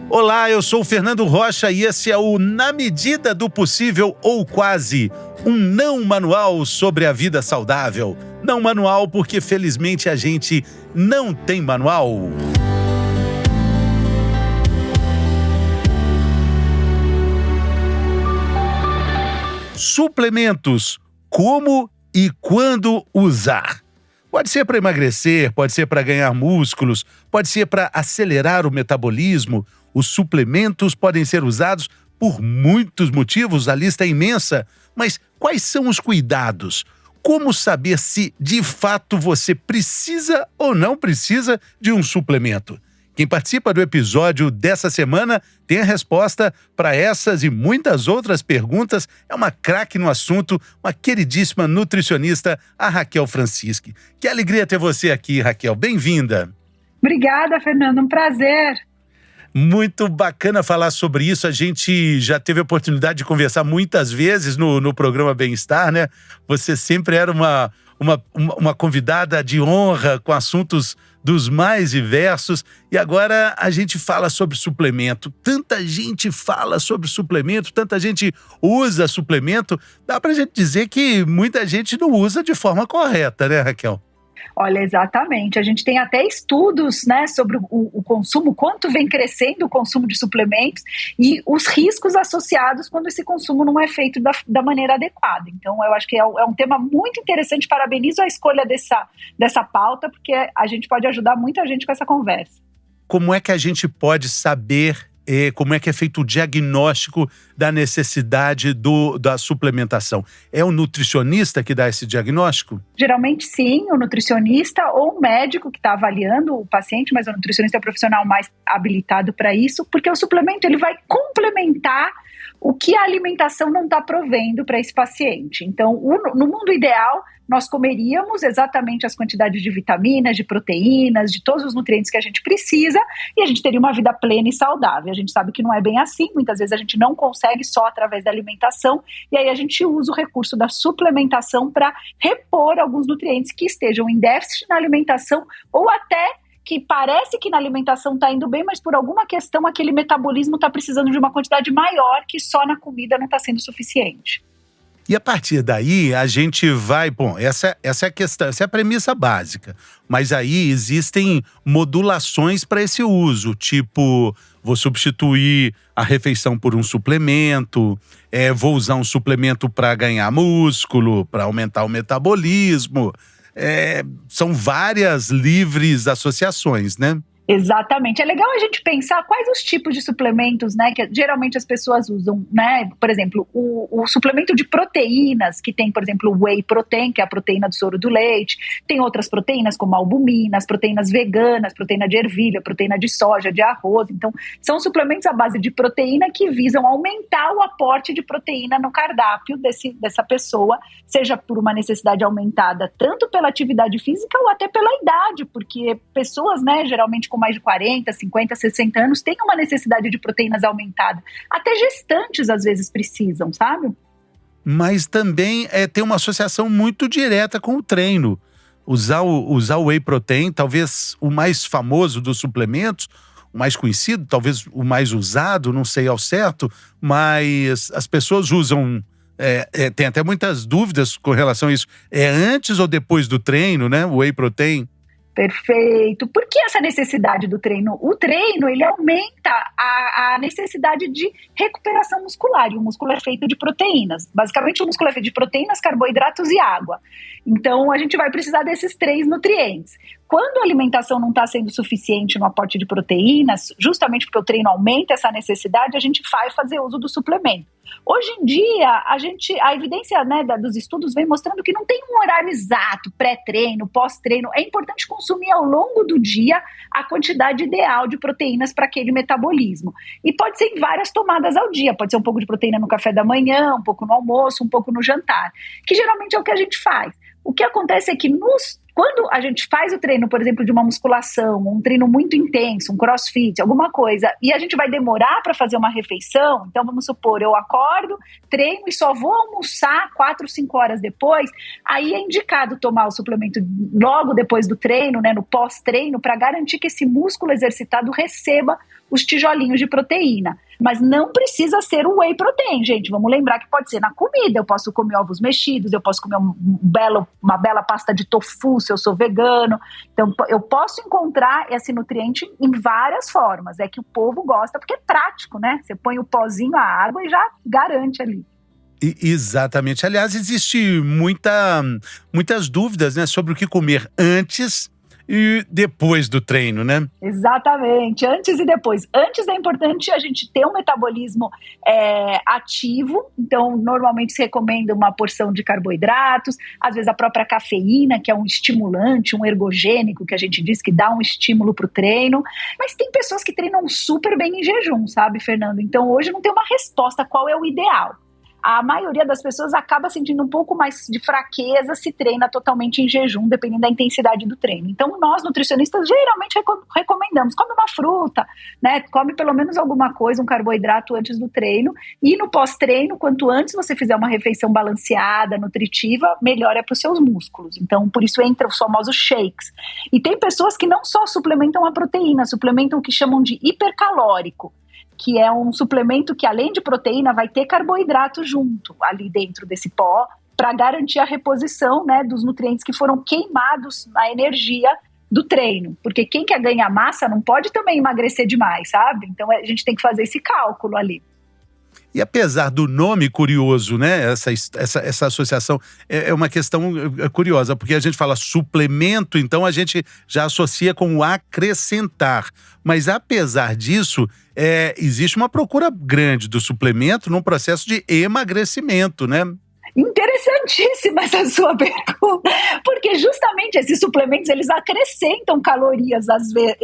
Olá, eu sou o Fernando Rocha e esse é o Na Medida do Possível ou Quase, um não manual sobre a vida saudável. Não manual porque felizmente a gente não tem manual. Suplementos, como e quando usar? Pode ser para emagrecer, pode ser para ganhar músculos, pode ser para acelerar o metabolismo. Os suplementos podem ser usados por muitos motivos, a lista é imensa. Mas quais são os cuidados? Como saber se, de fato, você precisa ou não precisa de um suplemento? Quem participa do episódio dessa semana tem a resposta para essas e muitas outras perguntas. É uma craque no assunto, uma queridíssima nutricionista, a Raquel Francischi. Que alegria ter você aqui, Raquel. Bem-vinda. Obrigada, Fernando. Um prazer. Muito bacana falar sobre isso. A gente já teve a oportunidade de conversar muitas vezes no programa Bem-Estar, né? Você sempre era uma convidada de honra com assuntos dos mais diversos. E agora a gente fala sobre suplemento. Tanta gente fala sobre suplemento, tanta gente usa suplemento. Dá pra gente dizer que muita gente não usa de forma correta, né, Raquel? Olha, exatamente. A gente tem até estudos, né, sobre o consumo, quanto vem crescendo o consumo de suplementos e os riscos associados quando esse consumo não é feito da maneira adequada. Então, eu acho que é um tema muito interessante. Parabenizo a escolha dessa pauta, porque a gente pode ajudar muita gente com essa conversa. Como é que a gente pode saber como é que é feito o diagnóstico da necessidade da suplementação? É o nutricionista que dá esse diagnóstico? Geralmente sim, o nutricionista ou o médico que está avaliando o paciente, mas o nutricionista é o profissional mais habilitado para isso, porque o suplemento ele vai complementar o que a alimentação não está provendo para esse paciente. Então, no mundo ideal, nós comeríamos exatamente as quantidades de vitaminas, de proteínas, de todos os nutrientes que a gente precisa e a gente teria uma vida plena e saudável. A gente sabe que não é bem assim, muitas vezes a gente não consegue só através da alimentação e aí a gente usa o recurso da suplementação para repor alguns nutrientes que estejam em déficit na alimentação ou até que parece que na alimentação está indo bem, mas por alguma questão aquele metabolismo está precisando de uma quantidade maior que só na comida não está sendo suficiente. E a partir daí a gente vai... Bom, essa é a questão, essa é a premissa básica. Mas aí existem modulações para esse uso, tipo, vou substituir a refeição por um suplemento, vou usar um suplemento para ganhar músculo, para aumentar o metabolismo. São várias livres associações, né? Exatamente. É legal a gente pensar quais os tipos de suplementos, né, que geralmente as pessoas usam, né? Por exemplo, o suplemento de proteínas, que tem, por exemplo, o whey protein, que é a proteína do soro do leite. Tem outras proteínas, como a albumina, as proteínas veganas, proteína de ervilha, proteína de soja, de arroz. Então, são suplementos à base de proteína que visam aumentar o aporte de proteína no cardápio dessa pessoa, seja por uma necessidade aumentada, tanto pela atividade física ou até pela idade, porque pessoas, né, geralmente com mais de 40, 50, 60 anos, tem uma necessidade de proteínas aumentada. Até gestantes, às vezes, precisam, sabe? Mas também tem uma associação muito direta com o treino. Usar o whey protein, talvez o mais famoso dos suplementos, o mais conhecido, talvez o mais usado, não sei ao certo, mas as pessoas usam... tem até muitas dúvidas com relação a isso. É antes ou depois do treino, né? O whey protein. Perfeito. Por que essa necessidade do treino? O treino, ele aumenta a necessidade de recuperação muscular, e o músculo é feito de proteínas. Basicamente, o músculo é feito de proteínas, carboidratos e água. Então, a gente vai precisar desses 3 nutrientes. Quando a alimentação não está sendo suficiente no aporte de proteínas, justamente porque o treino aumenta essa necessidade, a gente vai fazer uso do suplemento. Hoje em dia, a evidência, né, dos estudos vem mostrando que não tem um horário exato, pré-treino, pós-treino. É importante consumir ao longo do dia a quantidade ideal de proteínas para aquele metabolismo. E pode ser em várias tomadas ao dia. Pode ser um pouco de proteína no café da manhã, um pouco no almoço, um pouco no jantar, que geralmente é o que a gente faz. O que acontece é que nos Quando a gente faz o treino, por exemplo, de uma musculação, um treino muito intenso, um crossfit, alguma coisa, e a gente vai demorar para fazer uma refeição, então vamos supor, eu acordo, treino e só vou almoçar 4, 5 horas depois, aí é indicado tomar o suplemento logo depois do treino, né, no pós-treino, para garantir que esse músculo exercitado receba os tijolinhos de proteína. Mas não precisa ser o whey protein, gente. Vamos lembrar que pode ser na comida. Eu posso comer ovos mexidos, eu posso comer uma bela pasta de tofu se eu sou vegano. Então, eu posso encontrar esse nutriente em várias formas. É que o povo gosta porque é prático, né? Você põe o pozinho, a água e já garante ali. Exatamente. Aliás, existe muitas dúvidas, né, sobre o que comer antes e depois do treino, né? Exatamente, antes e depois. Antes é importante a gente ter um metabolismo ativo, então normalmente se recomenda uma porção de carboidratos, às vezes a própria cafeína, que é um estimulante, um ergogênico, que a gente diz que dá um estímulo para o treino, mas tem pessoas que treinam super bem em jejum, sabe, Fernando? Então hoje não tem uma resposta qual é o ideal. A maioria das pessoas acaba sentindo um pouco mais de fraqueza se treina totalmente em jejum, dependendo da intensidade do treino. Então, nós, nutricionistas, geralmente recomendamos, come uma fruta, né? Come pelo menos alguma coisa, um carboidrato antes do treino. E no pós-treino, quanto antes você fizer uma refeição balanceada, nutritiva, melhor é para os seus músculos. Então, por isso entra os famosos shakes. E tem pessoas que não só suplementam a proteína, suplementam o que chamam de hipercalórico, que é um suplemento que, além de proteína, vai ter carboidrato junto ali dentro desse pó, para garantir a reposição, né, dos nutrientes que foram queimados na energia do treino. Porque quem quer ganhar massa não pode também emagrecer demais, sabe? Então a gente tem que fazer esse cálculo ali. E apesar do nome curioso, né, essa associação é uma questão curiosa, porque a gente fala suplemento, então a gente já associa com o acrescentar. Mas apesar disso, existe uma procura grande do suplemento num processo de emagrecimento, né? Interessantíssima essa sua pergunta, porque justamente esses suplementos, eles acrescentam calorias,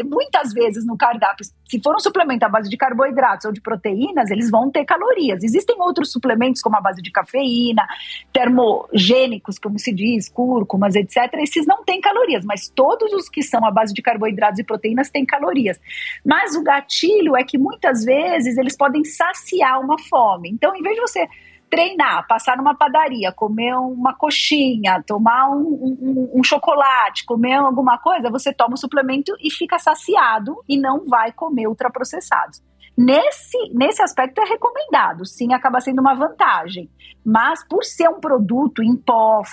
muitas vezes no cardápio. Se for um suplemento à base de carboidratos ou de proteínas, eles vão ter calorias. Existem outros suplementos, como a base de cafeína, termogênicos, como se diz, cúrcumas, etc. Esses não têm calorias, mas todos os que são à base de carboidratos e proteínas têm calorias. Mas o gatilho é que muitas vezes eles podem saciar uma fome. Então, em vez de você treinar, passar numa padaria, comer uma coxinha, tomar um chocolate, comer alguma coisa, você toma o suplemento e fica saciado e não vai comer ultraprocessados. Nesse aspecto é recomendado, sim, acaba sendo uma vantagem. Mas por ser um produto em pó,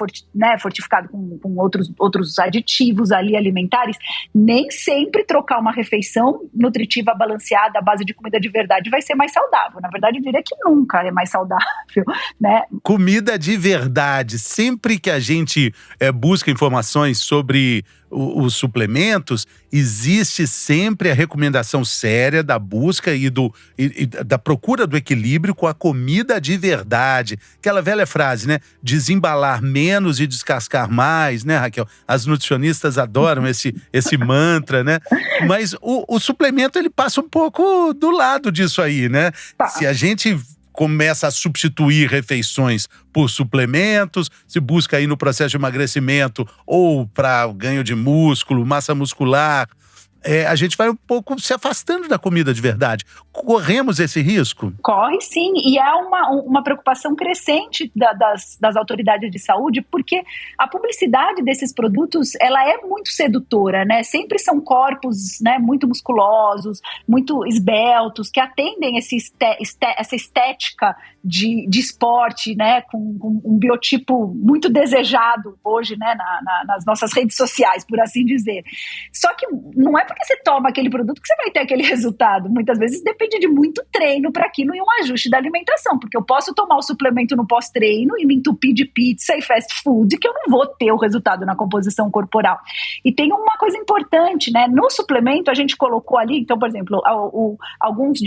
fortificado com outros aditivos ali alimentares, nem sempre trocar uma refeição nutritiva balanceada à base de comida de verdade vai ser mais saudável. Na verdade, eu diria que nunca é mais saudável, né? Comida de verdade. Sempre que a gente busca informações sobre os suplementos, existe sempre a recomendação séria da busca e da procura do equilíbrio com a comida de verdade. Aquela velha frase, né? Desembalar menos e descascar mais, né, Raquel? As nutricionistas adoram esse mantra, né? Mas o suplemento, ele passa um pouco do lado disso aí, né? Tá. Se a gente começa a substituir refeições por suplementos, se busca aí no processo de emagrecimento ou para ganho de músculo, massa muscular, a gente vai um pouco se afastando da comida de verdade. Corremos esse risco? Corre sim, e é uma preocupação crescente das autoridades de saúde, porque a publicidade desses produtos, ela é muito sedutora, né? Sempre são corpos, né, muito musculosos, muito esbeltos, que atendem essa estética de esporte, né, com um biotipo muito desejado hoje, né, nas nossas redes sociais, por assim dizer. Só que não é porque você toma aquele produto que você vai ter aquele resultado. Muitas vezes depende de muito treino para aquilo e um ajuste da alimentação, porque eu posso tomar o suplemento no pós-treino e me entupir de pizza e fast food, que eu não vou ter o resultado na composição corporal. E tem uma coisa importante, né? No suplemento a gente colocou ali, então, por exemplo, alguns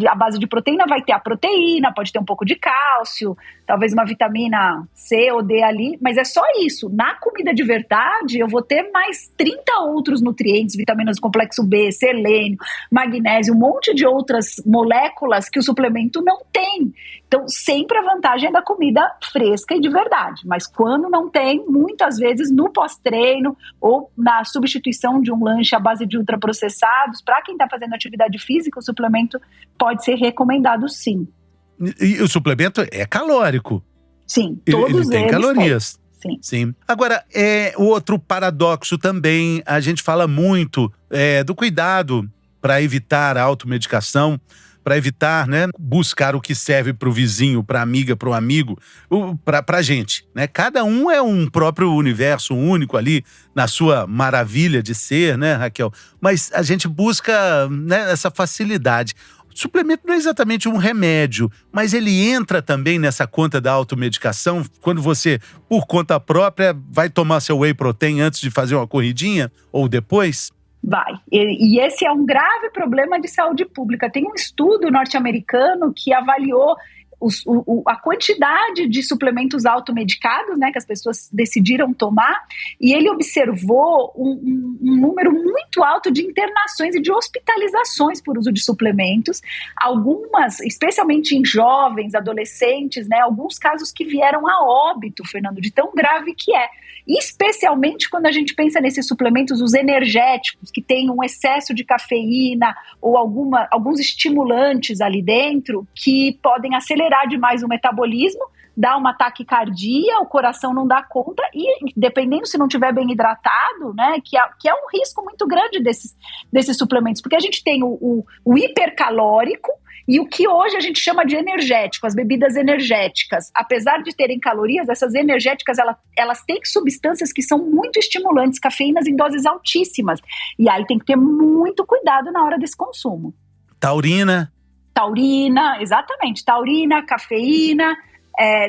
à base de proteína vai ter a proteína, pode ter um pouco de cálcio, talvez uma vitamina C ou D ali, mas é só isso. Na comida de verdade, eu vou ter mais 30 outros nutrientes, vitaminas do complexo B, selênio, magnésio, um monte de outras moléculas que o suplemento não tem. Então, sempre a vantagem é da comida fresca e de verdade, mas quando não tem, muitas vezes no pós-treino ou na substituição de um lanche à base de ultraprocessados, para quem está fazendo atividade física, o suplemento pode ser recomendado sim. E o suplemento é calórico. Sim, Ele todos tem eles calorias. têm. Sim. Sim. Agora, outro paradoxo também, a gente fala muito do cuidado para evitar a automedicação, para evitar, né, buscar o que serve para o vizinho, para a amiga, para o amigo, para a gente, né? Cada um é um próprio universo único ali, na sua maravilha de ser, né, Raquel? Mas a gente busca, né, essa facilidade. O suplemento não é exatamente um remédio, mas ele entra também nessa conta da automedicação, quando você, por conta própria, vai tomar seu whey protein antes de fazer uma corridinha ou depois? Vai. E esse é um grave problema de saúde pública. Tem um estudo norte-americano que avaliou a quantidade de suplementos automedicados, né, que as pessoas decidiram tomar, e ele observou um número muito alto de internações e de hospitalizações por uso de suplementos, algumas, especialmente em jovens, adolescentes, né, alguns casos que vieram a óbito, Fernando, de tão grave que é. Especialmente quando a gente pensa nesses suplementos, os energéticos, que têm um excesso de cafeína ou alguns estimulantes ali dentro que podem acelerar demais o metabolismo, dar uma taquicardia, o coração não dá conta e, dependendo se não estiver bem hidratado, né, que é um risco muito grande desses suplementos, porque a gente tem o hipercalórico e o que hoje a gente chama de energético, as bebidas energéticas. Apesar de terem calorias, essas energéticas, elas têm substâncias que são muito estimulantes, cafeínas em doses altíssimas. E aí tem que ter muito cuidado na hora desse consumo. Taurina, exatamente. Taurina, cafeína,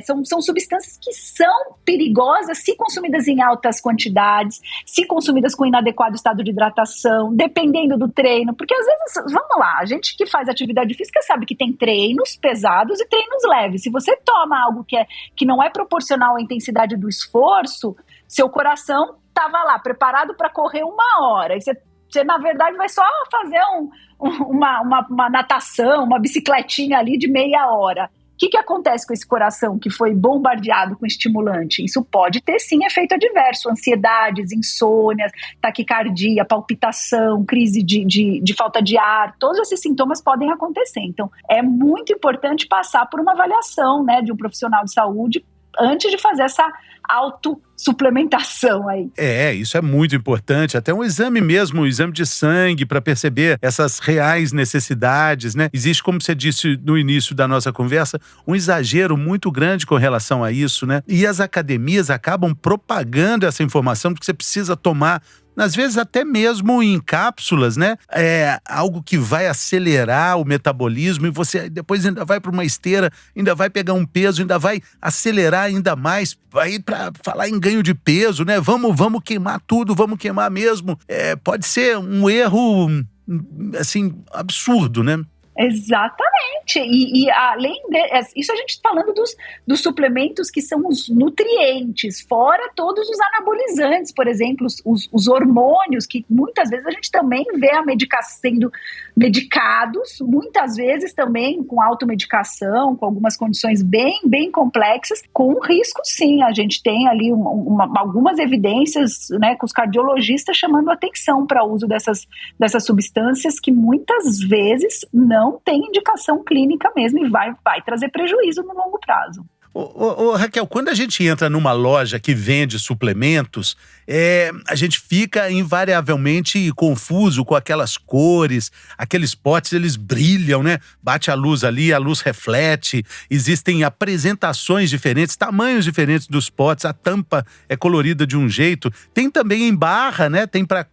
são substâncias que são perigosas se consumidas em altas quantidades, se consumidas com inadequado estado de hidratação, dependendo do treino, porque às vezes, vamos lá, a gente que faz atividade física sabe que tem treinos pesados e treinos leves. Se você toma algo que não é proporcional à intensidade do esforço, seu coração estava lá, preparado para correr 1 hora, e você, na verdade, vai só fazer uma natação, uma bicicletinha ali de meia hora. O que acontece com esse coração que foi bombardeado com estimulante? Isso pode ter, sim, efeito adverso. Ansiedades, insônias, taquicardia, palpitação, crise de falta de ar. Todos esses sintomas podem acontecer. Então, é muito importante passar por uma avaliação, né, de um profissional de saúde antes de fazer essa autossuplementação aí. Isso é muito importante. Até um exame mesmo, um exame de sangue para perceber essas reais necessidades, né? Existe, como você disse no início da nossa conversa, um exagero muito grande com relação a isso, né? E as academias acabam propagando essa informação de que você precisa tomar, às vezes até mesmo em cápsulas, né? Algo que vai acelerar o metabolismo e você depois ainda vai para uma esteira, ainda vai pegar um peso, ainda vai acelerar ainda mais, vai para falar em ganho de peso, né? Vamos queimar tudo, vamos queimar mesmo. Pode ser um erro, assim, absurdo, né? Exatamente. E além isso a gente está falando dos suplementos que são os nutrientes, fora todos os anabolizantes, por exemplo, os hormônios, que muitas vezes a gente também vê sendo medicados, muitas vezes também com automedicação, com algumas condições bem, bem complexas, com risco sim. A gente tem ali algumas evidências, né, com os cardiologistas chamando atenção para o uso dessas substâncias que muitas vezes não tem indicação clínica mesmo e vai trazer prejuízo no longo prazo. Raquel, quando a gente entra numa loja que vende suplementos, a gente fica invariavelmente confuso com aquelas cores, aqueles potes, eles brilham, né? Bate a luz ali, a luz reflete, existem apresentações diferentes, tamanhos diferentes dos potes, a tampa é colorida de um jeito, tem também em barra, né? Tem para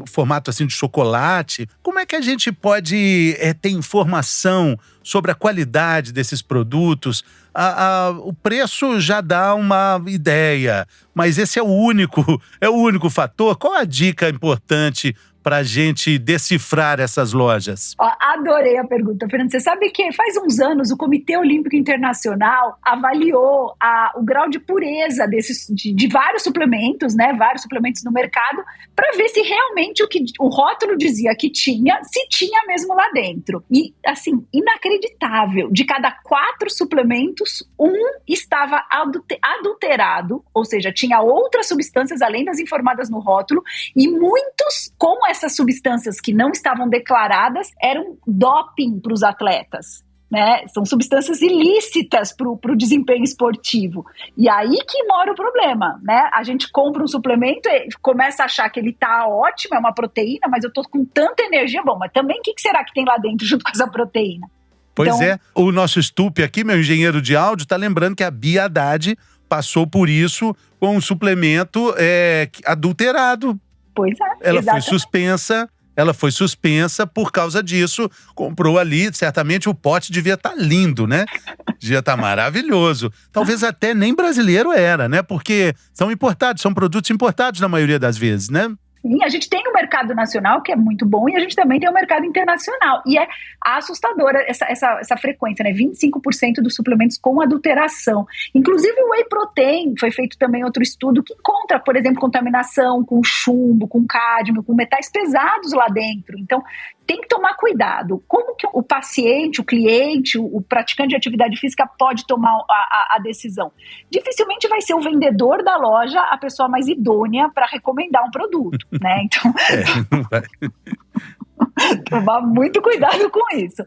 formato assim de chocolate. Como é que a gente pode ter informação sobre a qualidade desses produtos? O preço já dá uma ideia, mas esse é o único fator. Qual a dica importante para a gente decifrar essas lojas? Ó, adorei a pergunta, Fernando. Você sabe que faz uns anos o Comitê Olímpico Internacional avaliou o grau de pureza de vários suplementos, né? Vários suplementos no mercado, para ver se realmente o que o rótulo dizia que tinha, se tinha mesmo lá dentro. E, assim, inacreditável. De cada 4 suplementos, um estava adulterado, ou seja, tinha outras substâncias além das informadas no rótulo, e muitos, com essas substâncias que não estavam declaradas, eram doping para os atletas. Né? São substâncias ilícitas para o desempenho esportivo. E aí que mora o problema, né? A gente compra um suplemento e começa a achar que ele tá ótimo, é uma proteína, mas eu tô com tanta energia. Bom, mas também o que será que tem lá dentro junto com essa proteína? Pois então, é, o nosso Stupe aqui, meu engenheiro de áudio, tá lembrando que a Bia Haddad passou por isso com um suplemento adulterado. Pois é, Ela exatamente. Ela foi suspensa por causa disso, comprou ali, certamente o pote devia estar lindo, né? Devia estar maravilhoso. Talvez até nem brasileiro era, né? Porque são importados, são produtos importados na maioria das vezes, né? Sim, a gente tem um mercado nacional que é muito bom e a gente também tem um mercado internacional. E é assustadora essa frequência, né? 25% dos suplementos com adulteração. Inclusive o Whey Protein, foi feito também outro estudo que encontra, por exemplo, contaminação com chumbo, com cádmio, com metais pesados lá dentro. Então, tem que tomar cuidado. Como que o paciente, o cliente, o praticante de atividade física pode tomar a decisão? Dificilmente vai ser o vendedor da loja a pessoa mais idônea para recomendar um produto, né? Então, não vai. Tomar muito cuidado com isso.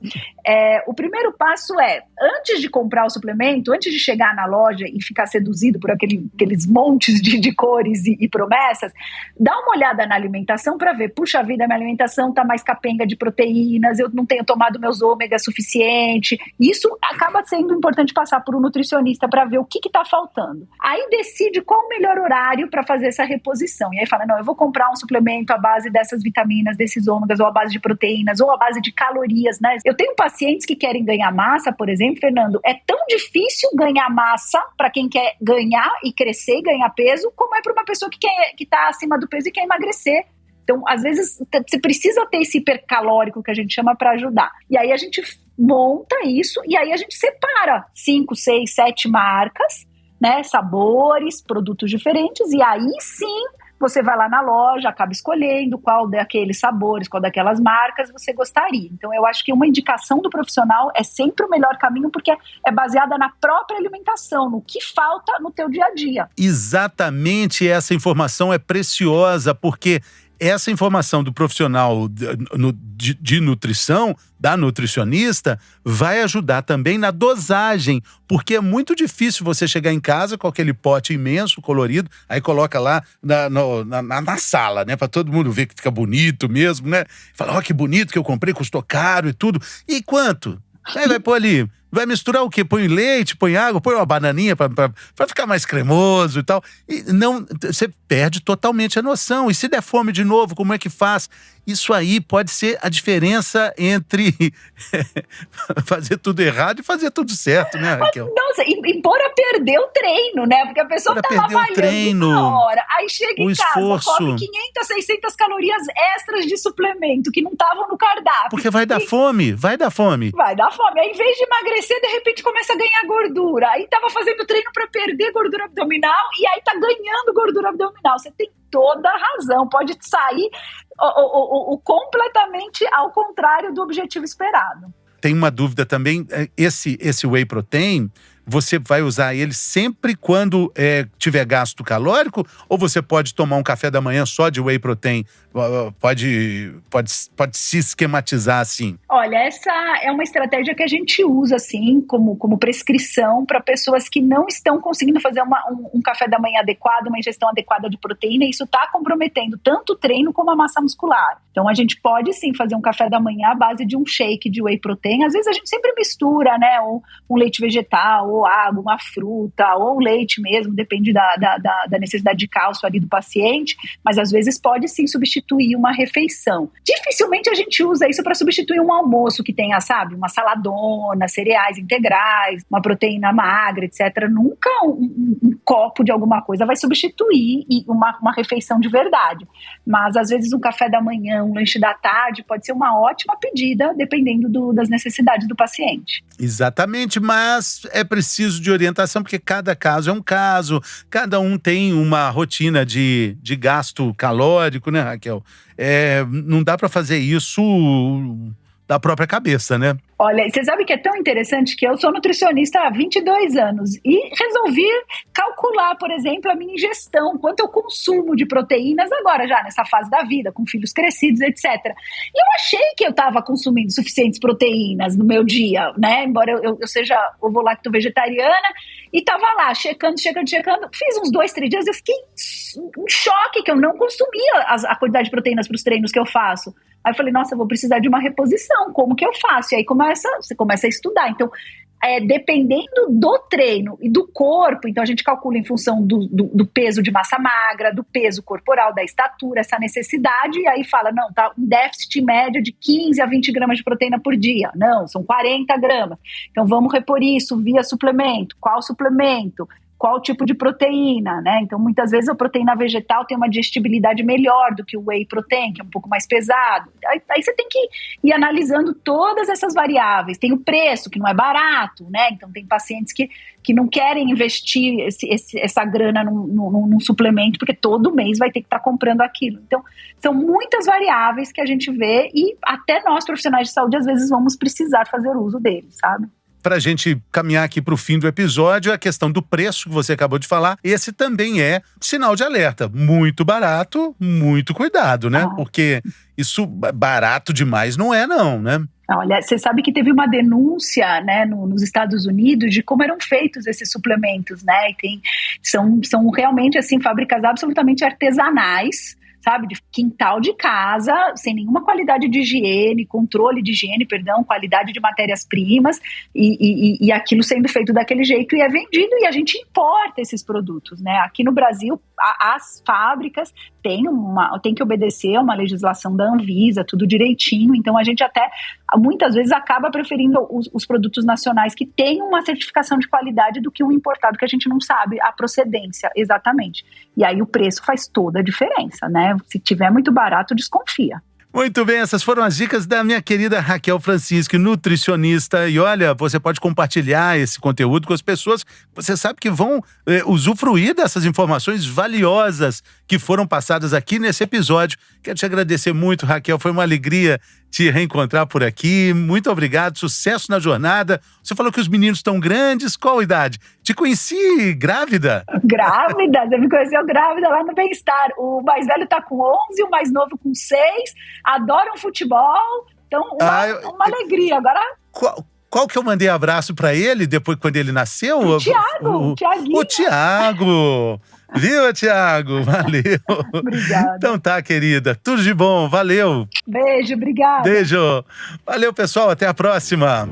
O primeiro passo é, antes de comprar o suplemento, antes de chegar na loja e ficar seduzido por aqueles montes de cores e promessas, dá uma olhada na alimentação para ver, puxa vida, minha alimentação está mais capenga de proteínas, eu não tenho tomado meus ômegas suficiente. Isso acaba sendo importante passar por um nutricionista para ver o que está faltando. Aí decide qual o melhor horário para fazer essa reposição. E aí fala, não, eu vou comprar um suplemento à base dessas vitaminas, desses ômegas, ou à base de proteínas, ou à base de calorias, né? Eu tenho pacientes que querem ganhar massa, por exemplo, Fernando, é tão difícil ganhar massa para quem quer ganhar e crescer e ganhar peso, como é para uma pessoa que está acima do peso e quer emagrecer. Então, às vezes, você precisa ter esse hipercalórico que a gente chama para ajudar. E aí a gente monta isso e aí a gente separa 5, 6, 7 marcas, né? Sabores, produtos diferentes, e aí sim você vai lá na loja, acaba escolhendo qual daqueles sabores, qual daquelas marcas você gostaria. Então, eu acho que uma indicação do profissional é sempre o melhor caminho, porque é baseada na própria alimentação, no que falta no teu dia a dia. Exatamente, essa informação é preciosa, porque essa informação do profissional de nutrição, da nutricionista, vai ajudar também na dosagem, porque é muito difícil você chegar em casa com aquele pote imenso, colorido, aí coloca lá na sala, né, para todo mundo ver que fica bonito mesmo, né? Fala, ó, que bonito que eu comprei, custou caro e tudo. E quanto? Aí vai pôr ali, vai misturar o quê? Põe leite, põe água, põe uma bananinha pra ficar mais cremoso e tal. E não, você perde totalmente a noção. E se der fome de novo, como é que faz? Isso aí pode ser a diferença entre fazer tudo errado e fazer tudo certo, né, Raquel? Nossa, e bora perder o treino, né? Porque a pessoa tá lá malhando uma hora, aí chega em casa, come 500, 600 calorias extras de suplemento que não estavam no cardápio. Porque vai dar fome, vai dar fome. Vai dar fome. Aí, em vez de emagrecer, de repente começa a ganhar gordura. Aí tava fazendo treino para perder gordura abdominal e aí tá ganhando gordura abdominal. Você tem toda a razão. Pode sair completamente ao contrário do objetivo esperado. Tem uma dúvida também, esse Whey Protein, você vai usar ele sempre quando tiver gasto calórico, ou você pode tomar um café da manhã só de Whey Protein? Pode se esquematizar assim? Olha, essa é uma estratégia que a gente usa assim, como prescrição para pessoas que não estão conseguindo fazer um café da manhã adequado, uma ingestão adequada de proteína, e isso está comprometendo tanto o treino como a massa muscular. Então a gente pode sim fazer um café da manhã à base de um shake de Whey Protein. Às vezes a gente sempre mistura, né, um leite vegetal ou água, uma fruta, ou leite mesmo, depende da necessidade de cálcio ali do paciente, mas às vezes pode sim substituir uma refeição. Dificilmente a gente usa isso para substituir um almoço que tenha, sabe, uma saladona, cereais integrais, uma proteína magra, etc. Nunca um copo de alguma coisa vai substituir uma refeição de verdade. Mas às vezes um café da manhã, um lanche da tarde pode ser uma ótima pedida, dependendo das necessidades do paciente. Exatamente, mas é preciso de orientação, porque cada caso é um caso, cada um tem uma rotina de gasto calórico, né, Raquel? Não dá para fazer isso da própria cabeça, né? Olha, você sabe que é tão interessante que eu sou nutricionista há 22 anos e resolvi calcular, por exemplo, a minha ingestão, quanto eu consumo de proteínas agora já nessa fase da vida, com filhos crescidos, etc. E eu achei que eu estava consumindo suficientes proteínas no meu dia, né? Embora eu seja ovo-lacto-vegetariana, e estava lá, checando. Fiz uns 2, 3 dias, eu fiquei em choque que eu não consumia a quantidade de proteínas para os treinos que eu faço. Aí eu falei, nossa, eu vou precisar de uma reposição, como que eu faço? E aí você começa a estudar. Então, dependendo do treino e do corpo, então a gente calcula em função do peso de massa magra, do peso corporal, da estatura, essa necessidade, e aí fala, não, tá um déficit médio de 15 a 20 gramas de proteína por dia. Não, são 40 gramas. Então vamos repor isso via suplemento. Qual suplemento? Qual tipo de proteína, né? Então, muitas vezes a proteína vegetal tem uma digestibilidade melhor do que o whey protein, que é um pouco mais pesado. Aí você tem que ir analisando todas essas variáveis. Tem o preço, que não é barato, né? Então, tem pacientes que não querem investir essa grana num suplemento, porque todo mês vai ter que estar comprando aquilo. Então, são muitas variáveis que a gente vê e até nós, profissionais de saúde, às vezes vamos precisar fazer uso deles, sabe? Para a gente caminhar aqui para o fim do episódio, a questão do preço que você acabou de falar, esse também é sinal de alerta. Muito barato, muito cuidado, né? Porque isso barato demais não é não, né? Olha, você sabe que teve uma denúncia, né, nos Estados Unidos de como eram feitos esses suplementos, né? E são realmente assim fábricas absolutamente artesanais, sabe, de quintal de casa, sem nenhuma qualidade de higiene, controle de higiene, qualidade de matérias-primas, e aquilo sendo feito daquele jeito e é vendido, e a gente importa esses produtos, né? Aqui no Brasil, as fábricas têm que obedecer a uma legislação da Anvisa, tudo direitinho, então a gente até, muitas vezes, acaba preferindo os produtos nacionais que têm uma certificação de qualidade do que um importado que a gente não sabe a procedência exatamente. E aí o preço faz toda a diferença, né? Se tiver muito barato, desconfia. Muito bem, essas foram as dicas da minha querida Raquel Francisco, nutricionista. E olha, você pode compartilhar esse conteúdo com as pessoas que você sabe que vão usufruir dessas informações valiosas que foram passadas aqui nesse episódio. Quero te agradecer muito, Raquel. Foi uma alegria te reencontrar por aqui. Muito obrigado, sucesso na jornada. Você falou que os meninos estão grandes. Qual idade? Te conheci grávida. Grávida? Você me conheceu grávida lá no Bem-Estar. O mais velho tá com 11, o mais novo com 6. Adoram futebol. Então, uma alegria. Agora... Qual que eu mandei abraço pra ele depois, quando ele nasceu? O Thiago. O Thiago. Viu, Thiago? Valeu. Obrigada. Então tá, querida. Tudo de bom. Valeu. Beijo, obrigada. Beijo. Valeu, pessoal. Até a próxima.